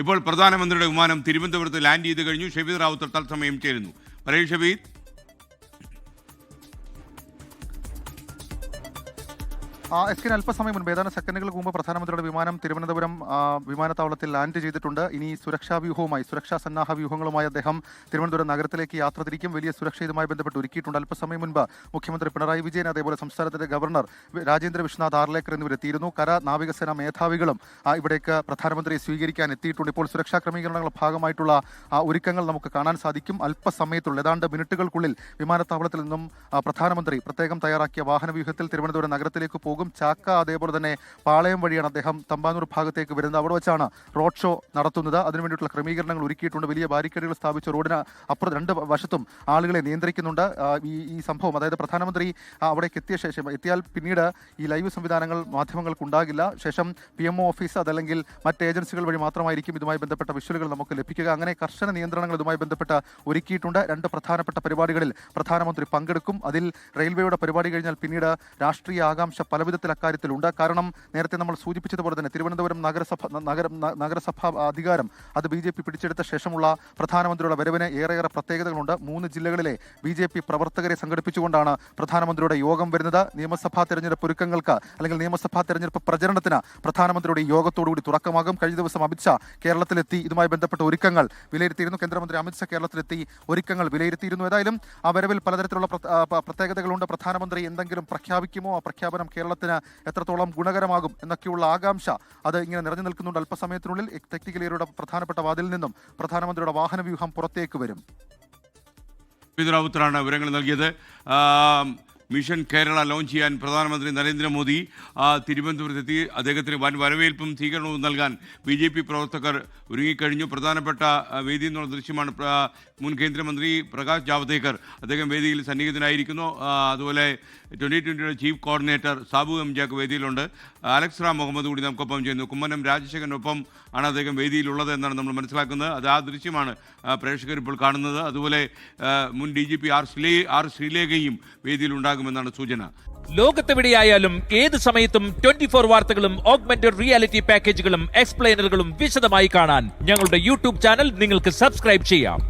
ഇപ്പോൾ പ്രധാനമന്ത്രിയുടെ വിമാനം തിരുവനന്തപുരത്ത് ലാൻഡ് ചെയ്ത് കഴിഞ്ഞു. ഷബീദ് റാവുത്തർ തത്സമയം ചേരുന്നു. പറയൂ ഷബീദ്. എസ്കിന് അല്പസമയം മുൻപ് ഏതാനും സെക്കൻഡുകൾക്ക് മുമ്പ് പ്രധാനമന്ത്രിയുടെ വിമാനം തിരുവനന്തപുരം വിമാനത്താവളത്തിൽ ലാൻഡ് ചെയ്തിട്ടുണ്ട്. ഇനി സുരക്ഷാ സന്നാഹ വ്യൂഹങ്ങളുമായി അദ്ദേഹം തിരുവനന്തപുരം നഗരത്തിലേക്ക് യാത്ര തിരിക്കും. വലിയ സുരക്ഷ ഇതുമായി ബന്ധപ്പെട്ട് ഒരുക്കിയിട്ടുണ്ട്. അല്പസമയം മുൻപ് മുഖ്യമന്ത്രി പിണറായി വിജയൻ, അതേപോലെ സംസ്ഥാനത്തിന്റെ ഗവർണർ രാജേന്ദ്ര വിശ്വനാഥ് ആർലേക്കർ എന്നിവരെത്തിയിരുന്നു. കര നാവികസേന മേധാവികളും ഇവിടേക്ക് പ്രധാനമന്ത്രിയെ സ്വീകരിക്കാൻ എത്തിയിട്ടുണ്ട്. ഇപ്പോൾ സുരക്ഷാ ക്രമീകരണങ്ങളുടെ ഭാഗമായിട്ടുള്ള ഒരുക്കങ്ങൾ നമുക്ക് കാണാൻ സാധിക്കും. അല്പസമയത്തുള്ള ഏതാണ്ട് മിനിറ്റുകൾക്കുള്ളിൽ വിമാനത്താവളത്തിൽ നിന്നും പ്രധാനമന്ത്രി പ്രത്യേകം തയ്യാറാക്കിയ വാഹനവ്യൂഹത്തിൽ തിരുവനന്തപുരം നഗരത്തിലേക്ക് പോകും. ചാക്ക അതേപോലെ തന്നെ പാളയം വഴിയാണ് അദ്ദേഹം തമ്പാനൂർ ഭാഗത്തേക്ക് വരുന്നത്. അവിടെ വെച്ചാണ് റോഡ് ഷോ നടത്തുന്നത്. അതിനുവേണ്ടിയിട്ടുള്ള ക്രമീകരണങ്ങൾ ഒരുക്കിയിട്ടുണ്ട്. വലിയ ബാരിക്കേഡുകൾ സ്ഥാപിച്ച റോഡിന് അപ്പുറത്ത് രണ്ട് വശത്തും ആളുകളെ നിയന്ത്രിക്കുന്നുണ്ട്. ഈ സംഭവം, അതായത് പ്രധാനമന്ത്രി അവിടേക്ക് എത്തിയാൽ പിന്നീട് ഈ ലൈവ് സംവിധാനങ്ങൾ മാധ്യമങ്ങൾക്ക് ഉണ്ടാകില്ല. ശേഷം PMO ഓഫീസ് അതല്ലെങ്കിൽ മറ്റ് ഏജൻസികൾ വഴി മാത്രമായിരിക്കും ഇതുമായി ബന്ധപ്പെട്ട വിഷ്വലുകൾ നമുക്ക് ലഭിക്കുക. അങ്ങനെ കർശന നിയന്ത്രണങ്ങൾ ഇതുമായി ബന്ധപ്പെട്ട് ഒരുക്കിയിട്ടുണ്ട്. രണ്ട് പ്രധാനപ്പെട്ട പരിപാടികളിൽ പ്രധാനമന്ത്രി പങ്കെടുക്കും. അതിൽ റെയിൽവേയുടെ പരിപാടി കഴിഞ്ഞാൽ പിന്നീട് രാഷ്ട്രീയ ആകാംക്ഷ പല വിധത്തിൽ അക്കാര്യത്തിലുണ്ട്. കാരണം നേരത്തെ നമ്മൾ സൂചിപ്പിച്ചതുപോലെ തന്നെ തിരുവനന്തപുരം നഗരസഭ അധികാരം അത് BJP പിടിച്ചെടുത്ത ശേഷമുള്ള പ്രധാനമന്ത്രിയുടെ വരവിന് ഏറെയേറെ പ്രത്യേകതകളുണ്ട്. 3 ജില്ലകളിലെ BJP പ്രവർത്തകരെ സംഘടിപ്പിച്ചുകൊണ്ടാണ് പ്രധാനമന്ത്രിയുടെ യോഗം വരുന്നത്. നിയമസഭാ തെരഞ്ഞെടുപ്പ് ഒരുക്കങ്ങൾക്ക് അല്ലെങ്കിൽ നിയമസഭാ തെരഞ്ഞെടുപ്പ് പ്രചരണത്തിന് പ്രധാനമന്ത്രിയുടെ യോഗത്തോടുകൂടി തുടക്കമാകും. കഴിഞ്ഞ ദിവസം അമിത്ഷാ കേരളത്തിലെത്തി ഇതുമായി ബന്ധപ്പെട്ട ഒരുക്കങ്ങൾ വിലയിരുത്തിയിരുന്നു. കേന്ദ്രമന്ത്രി അമിത്ഷാ കേരളത്തിലെത്തി ഒരുക്കങ്ങൾ വിലയിരുത്തിയിരുന്നു. ഏതായാലും ആ വരവിൽ പലതരത്തിലുള്ള പ്രത്യേകതകളുണ്ട്. പ്രധാനമന്ത്രി എന്തെങ്കിലും പ്രഖ്യാപിക്കുമോ, ആ പ്രഖ്യാപനം കേരളത്തിന് എത്രത്തോളം ഗുണകരമാകും എന്നൊക്കെയുള്ള ആകാംക്ഷ അത് ഇങ്ങനെ നിറഞ്ഞു നിൽക്കുന്നുണ്ട്. അല്പസമയത്തിനുള്ളിൽ ടെക്നിക്കൽ ഏരിയയുടെ പ്രധാനപ്പെട്ട വാതിലിൽ നിന്നും പ്രധാനമന്ത്രിയുടെ വാഹനവ്യൂഹം പുറത്തേക്ക് വരും. റാവുത്തറാണ് വിവരങ്ങൾ നൽകിയത്. മിഷൻ കേരള ലോഞ്ച് ചെയ്യാൻ പ്രധാനമന്ത്രി നരേന്ദ്രമോദി തിരുവനന്തപുരത്തെത്തി. അദ്ദേഹത്തിന് വൻ വരവേൽപ്പും സ്വീകരണവും നൽകാൻ BJP പ്രവർത്തകർ ഒരുങ്ങിക്കഴിഞ്ഞു. പ്രധാനപ്പെട്ട വേദി എന്നുള്ള ദൃശ്യമാണ്. മുൻ കേന്ദ്രമന്ത്രി പ്രകാശ് ജാവ്ദേക്കർ അദ്ദേഹം വേദിയിൽ സന്നിഹിതനായിരിക്കുന്നു. അതുപോലെ 2020 chief coordinator Sabu M. Jack വേദിയിലുണ്ട്. അലക്സ് റാം മുഹമ്മദ് കൂടി നമുക്കൊപ്പം ചെയ്യുന്നു. കുമ്മനം രാജശേഖരനൊപ്പം ആണ് അദ്ദേഹം വേദിയിലുള്ളത് എന്നാണ് നമ്മൾ മനസ്സിലാക്കുന്നത്. അത് ആ ദൃശ്യമാണ് പ്രേക്ഷകർ ഇപ്പോൾ കാണുന്നത്. അതുപോലെ മുൻ DGP ആർ ശ്രീലേഖയും വേദിയിലുണ്ടാകുമെന്നാണ് സൂചന. ലോകത്തെവിടെയായാലും ഏത് സമയത്തും 24 വാർത്തകളും ഓഗ്മെന്റഡ് റിയാലിറ്റി പാക്കേജുകളും എക്സ്പ്ലെയിനറുകളും വിശദമായി കാണാൻ ഞങ്ങളുടെ YouTube ചാനൽ നിങ്ങൾക്ക് സബ്സ്ക്രൈബ് ചെയ്യാം.